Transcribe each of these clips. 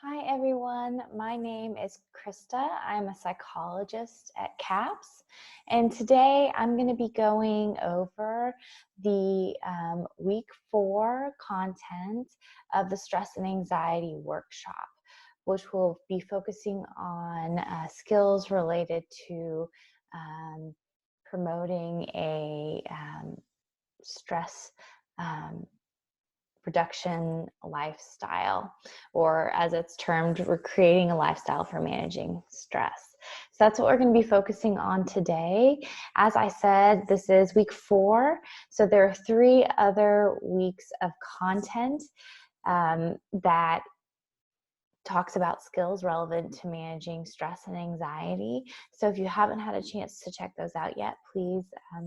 Hi everyone, my name is Krista. I'm a psychologist at CAPS, and today I'm going to be going over the week 4 content of the Stress and Anxiety Workshop, which will be focusing on skills related to um, promoting a stress reduction lifestyle, or as it's termed, we're creating a lifestyle for managing stress. So that's what we're going to be focusing on today. As I said, this is week 4, so there are 3 other weeks of content that talks about skills relevant to managing stress and anxiety. So if you haven't had a chance to check those out yet, please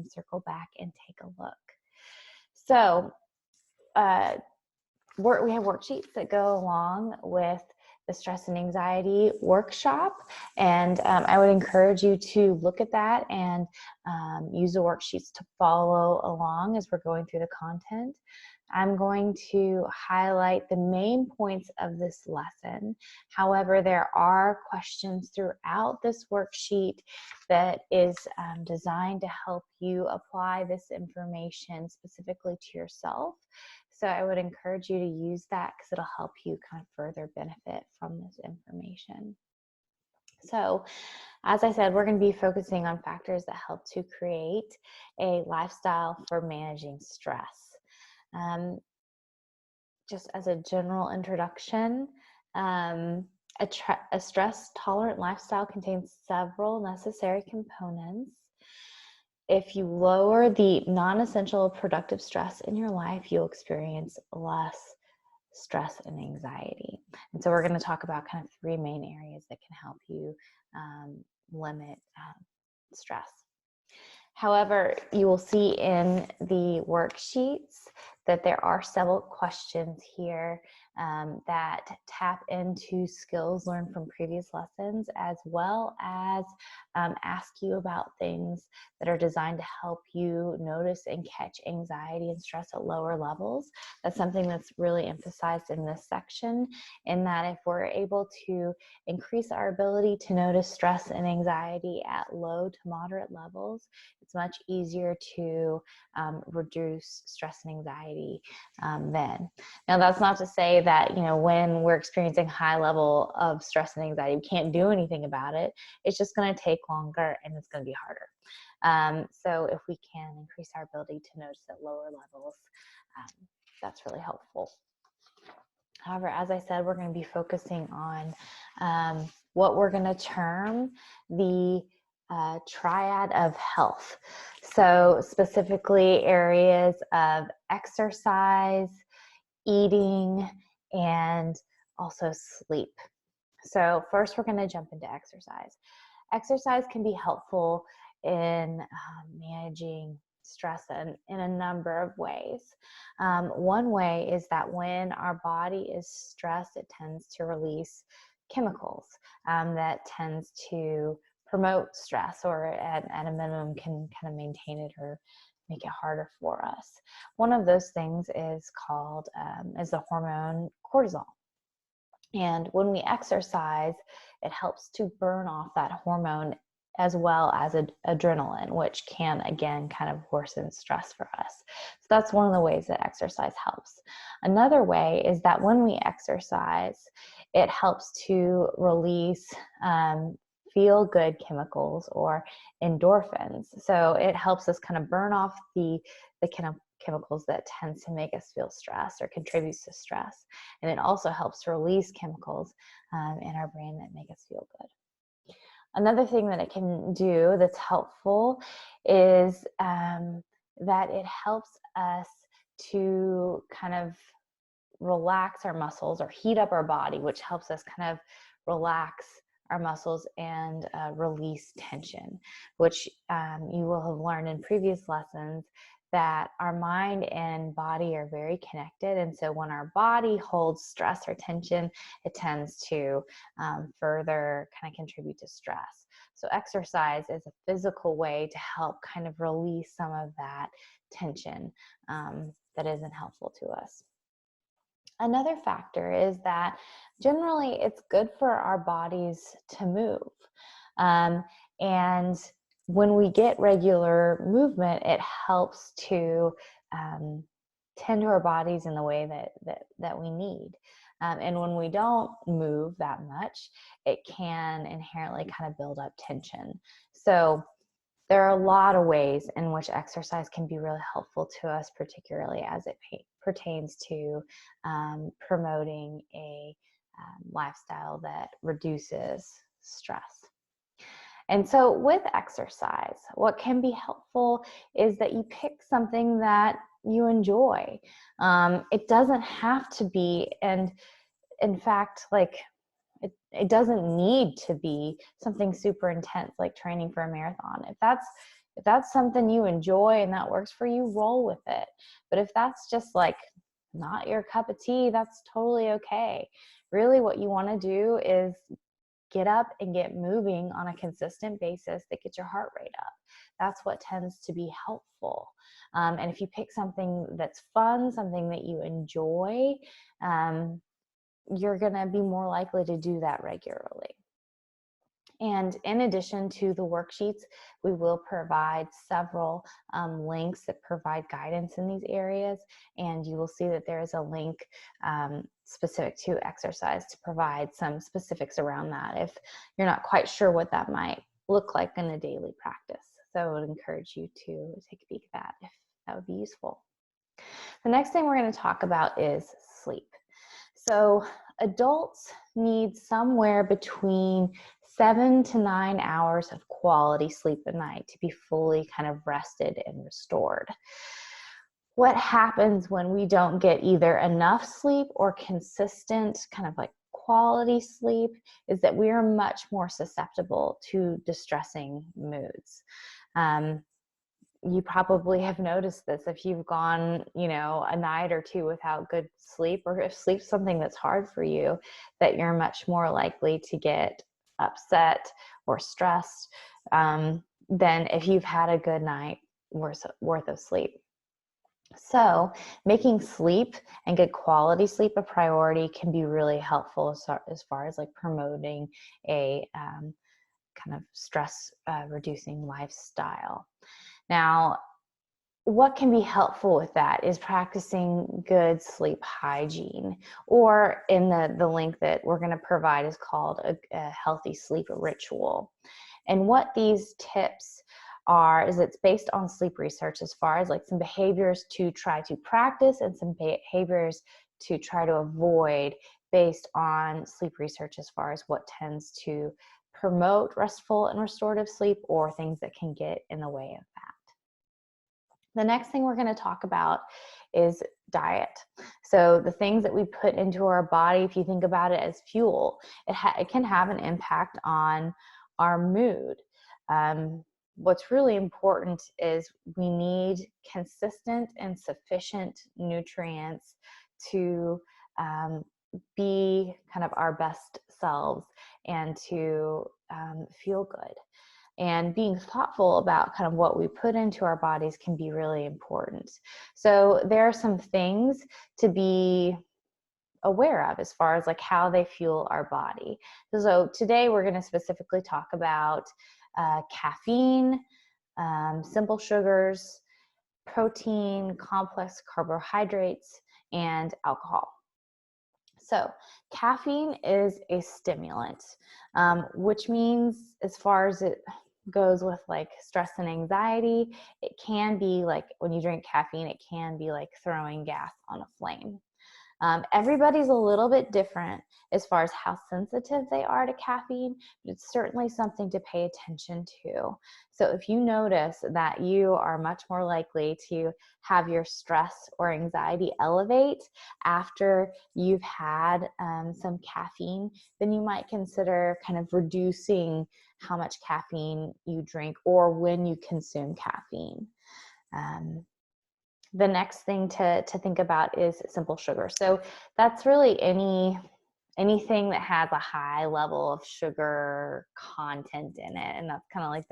circle back and take a look. So we have worksheets that go along with the stress and anxiety workshop, and I would encourage you to look at that and use the worksheets to follow along as we're going through the content. I'm going to highlight the main points of this lesson. However, there are questions throughout this worksheet that is designed to help you apply this information specifically to yourself. So I would encourage you to use that because it'll help you kind of further benefit from this information. So, as I said, we're going to be focusing on factors that help to create a lifestyle for managing stress. Just as a general introduction, a stress-tolerant lifestyle contains several necessary components. If you lower the non-essential productive stress in your life, you'll experience less stress and anxiety. And so we're going to talk about kind of 3 main areas that can help you limit stress. However, you will see in the worksheets that there are several questions here that tap into skills learned from previous lessons, as well as ask you about things that are designed to help you notice and catch anxiety and stress at lower levels. That's something that's really emphasized in this section, in that if we're able to increase our ability to notice stress and anxiety at low to moderate levels, it's much easier to reduce stress and anxiety then. Now, that's not to say that, when we're experiencing high level of stress and anxiety, we can't do anything about it. It's just going to take longer and it's going to be harder. So if we can increase our ability to notice at lower levels, that's really helpful. However, as I said, we're going to be focusing on what we're going to term the triad of health. So specifically areas of exercise, eating, and also sleep. So first we're going to jump into exercise. Exercise can be helpful in managing stress in a number of ways. One way is that when our body is stressed, it tends to release chemicals that tends to promote stress, or at a minimum can kind of maintain it or make it harder for us. One of those things is called is the hormone cortisol. And when we exercise, it helps to burn off that hormone, as well as adrenaline, which can, again, kind of worsen stress for us. So that's one of the ways that exercise helps. Another way is that when we exercise, it helps to release feel-good chemicals, or endorphins. So it helps us kind of burn off the kind of chemicals that tends to make us feel stressed or contributes to stress. And it also helps to release chemicals in our brain that make us feel good. Another thing that it can do that's helpful is that it helps us to kind of relax our muscles or heat up our body, which helps us kind of relax our muscles and release tension, which you will have learned in previous lessons that our mind and body are very connected. And so when our body holds stress or tension, it tends to further kind of contribute to stress. So exercise is a physical way to help kind of release some of that tension that isn't helpful to us. Another factor is that generally it's good for our bodies to move. Um, and when we get regular movement, it helps to um, tend to our bodies in the way that we need. And when we don't move that much, it can inherently kind of build up tension. So there are a lot of ways in which exercise can be really helpful to us, particularly as it pertains to promoting a lifestyle that reduces stress. And so, with exercise, what can be helpful is that you pick something that you enjoy. It doesn't have to be, and in fact, like it doesn't need to be something super intense like training for a marathon. If that's something you enjoy and that works for you, roll with it. But if that's just like not your cup of tea, that's totally okay. Really what you want to do is get up and get moving on a consistent basis that gets your heart rate up. That's what tends to be helpful. And if you pick something that's fun, something that you enjoy, you're going to be more likely to do that regularly. And in addition to the worksheets, we will provide several links that provide guidance in these areas. And you will see that there is a link specific to exercise to provide some specifics around that if you're not quite sure what that might look like in a daily practice. So I would encourage you to take a peek at that if that would be useful. The next thing we're going to talk about is sleep. So adults need somewhere between 7 to 9 hours of quality sleep a night to be fully kind of rested and restored. What happens when we don't get either enough sleep or consistent kind of like quality sleep is that we are much more susceptible to distressing moods. You probably have noticed this if you've gone, a night or two without good sleep, or if sleep's something that's hard for you, that you're much more likely to get upset or stressed than if you've had a good night worth of sleep. So making sleep and good quality sleep a priority can be really helpful as far as like promoting a kind of stress reducing lifestyle. Now, what can be helpful with that is practicing good sleep hygiene, or in the link that we're going to provide is called a healthy sleep ritual. And what these tips are is it's based on sleep research as far as like some behaviors to try to practice and some behaviors to try to avoid based on sleep research as far as what tends to promote restful and restorative sleep or things that can get in the way of that. The next thing we're going to talk about is diet. So the things that we put into our body, if you think about it as fuel, it can have an impact on our mood. What's really important is we need consistent and sufficient nutrients to be kind of our best selves and to feel good. And being thoughtful about kind of what we put into our bodies can be really important. So there are some things to be aware of as far as like how they fuel our body. So today we're going to specifically talk about caffeine, simple sugars, protein, complex carbohydrates, and alcohol. So caffeine is a stimulant, which means as far as it goes with like stress and anxiety, it can be like when you drink caffeine, it can be like throwing gas on a flame. Everybody's a little bit different as far as how sensitive they are to caffeine, but it's certainly something to pay attention to. So if you notice that you are much more likely to have your stress or anxiety elevate after you've had some caffeine, then you might consider kind of reducing how much caffeine you drink or when you consume caffeine. The next thing to think about is simple sugar. So that's really anything that has a high level of sugar content in it. And that's kind of like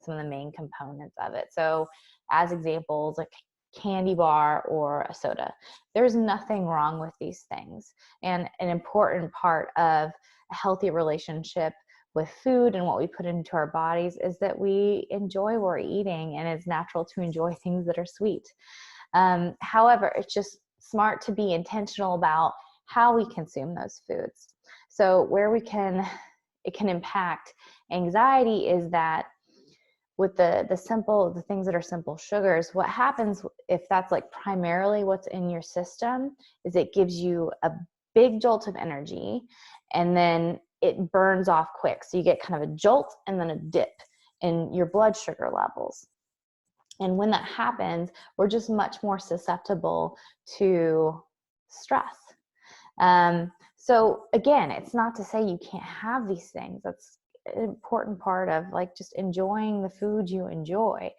some of the main components of it. So as examples, like candy bar or a soda. There's nothing wrong with these things. And an important part of a healthy relationship with food and what we put into our bodies is that we enjoy what we're eating, and it's natural to enjoy things that are sweet. However, it's just smart to be intentional about how we consume those foods. So where it can impact anxiety is that with the things that are simple sugars, what happens if that's like primarily what's in your system is it gives you a big jolt of energy, and then it burns off quick. So you get kind of a jolt and then a dip in your blood sugar levels. And when that happens, we're just much more susceptible to stress. So again, it's not to say you can't have these things. That's an important part of like just enjoying the food you enjoy,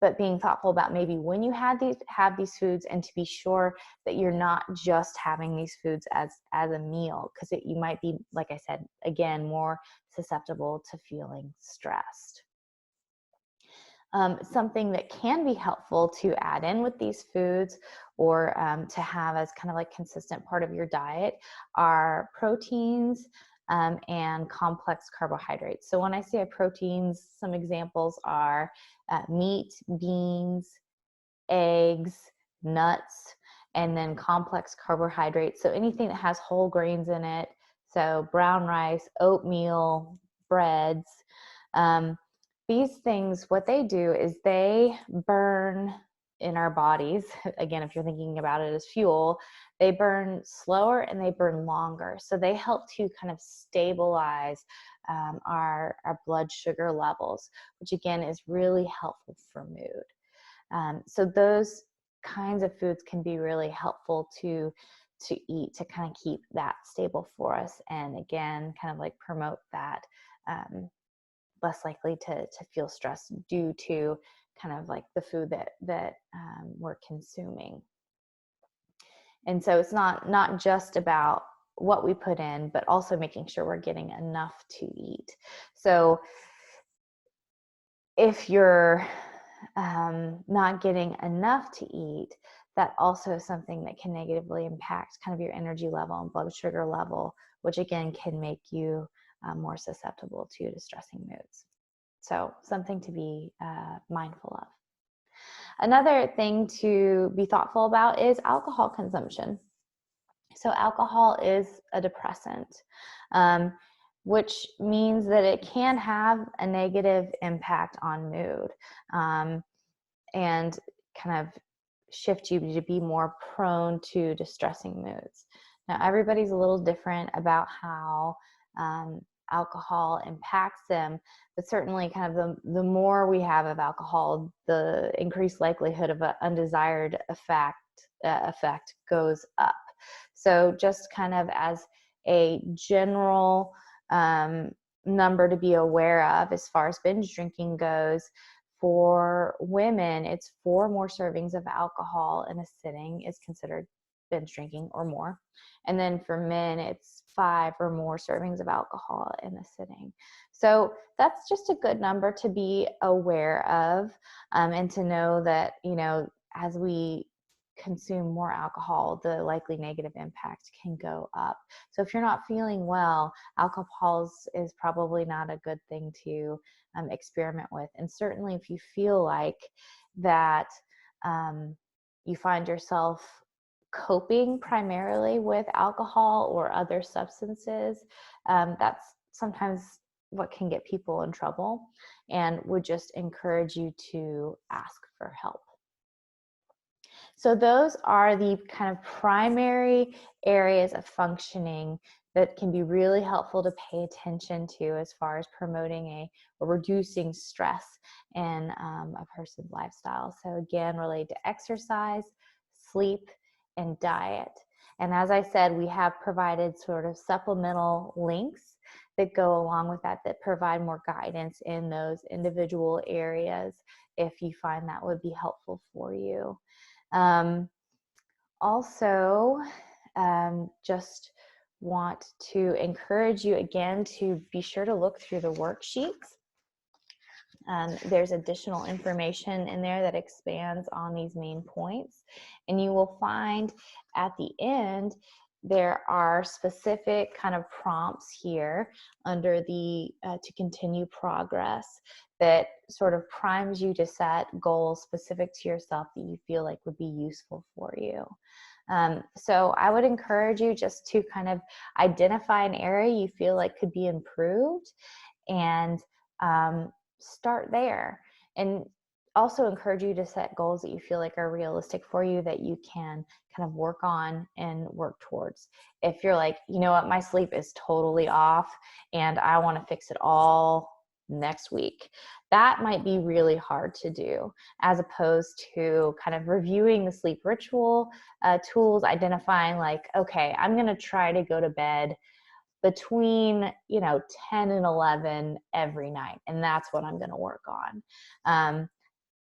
but being thoughtful about maybe when you have these foods, and to be sure that you're not just having these foods as a meal, because you might be, like I said, again, more susceptible to feeling stressed. Something that can be helpful to add in with these foods, or to have as kind of like consistent part of your diet, are proteins and complex carbohydrates. So when I say proteins, some examples are meat, beans, eggs, nuts, and then complex carbohydrates. So anything that has whole grains in it, so brown rice, oatmeal, breads. These things, what they do is they burn in our bodies. Again, if you're thinking about it as fuel, they burn slower and they burn longer. So they help to kind of stabilize our blood sugar levels, which again is really helpful for mood. So those kinds of foods can be really helpful to eat, to kind of keep that stable for us, and again, kind of like promote that less likely to feel stressed due to kind of like the food that we're consuming. And so it's not just about what we put in, but also making sure we're getting enough to eat. So if you're not getting enough to eat, that also is something that can negatively impact kind of your energy level and blood sugar level, which again can make you more susceptible to distressing moods. So something to be mindful of. Another thing to be thoughtful about is alcohol consumption. So alcohol is a depressant, which means that it can have a negative impact on mood, and kind of shift you to be more prone to distressing moods. Now, everybody's a little different about how alcohol impacts them, but certainly kind of the more we have of alcohol, the increased likelihood of an undesired effect goes up. So just kind of as a general number to be aware of as far as binge drinking goes, for women, it's 4 more servings of alcohol in a sitting is considered binge drinking or more. And then for men, it's 5 or more servings of alcohol in a sitting. So that's just a good number to be aware of, and to know that, as we consume more alcohol, the likely negative impact can go up. So if you're not feeling well, alcohol is probably not a good thing to experiment with. And certainly if you feel like that you find yourself coping primarily with alcohol or other substances, that's sometimes what can get people in trouble, and would just encourage you to ask for help. So those are the kind of primary areas of functioning that can be really helpful to pay attention to as far as promoting or reducing stress in a person's lifestyle. So again, related to exercise, sleep, and diet. And as I said, we have provided sort of supplemental links that go along with that provide more guidance in those individual areas if you find that would be helpful for you. Also, just want to encourage you again to be sure to look through the worksheets. There's additional information in there that expands on these main points. And you will find at the end, there are specific kind of prompts here under the to continue progress that sort of primes you to set goals specific to yourself that you feel like would be useful for you. So I would encourage you just to kind of identify an area you feel like could be improved and start there. And also encourage you to set goals that you feel like are realistic for you that you can kind of work on and work towards. If you're like, you know what, my sleep is totally off and I want to fix it all next week, that might be really hard to do, as opposed to kind of reviewing the sleep ritual tools, identifying like, okay, I'm going to try to go to bed between 10 and 11 every night, and that's what I'm going to work on.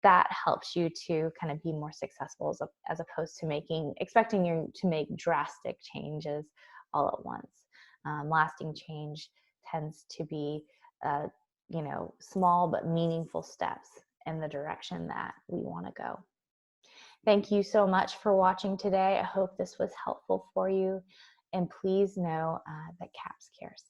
That helps you to kind of be more successful as opposed to expecting you to make drastic changes all at once. Lasting change tends to be small but meaningful steps in the direction that we want to go. Thank you so much for watching today. I hope this was helpful for you, and please know that CAPS cares.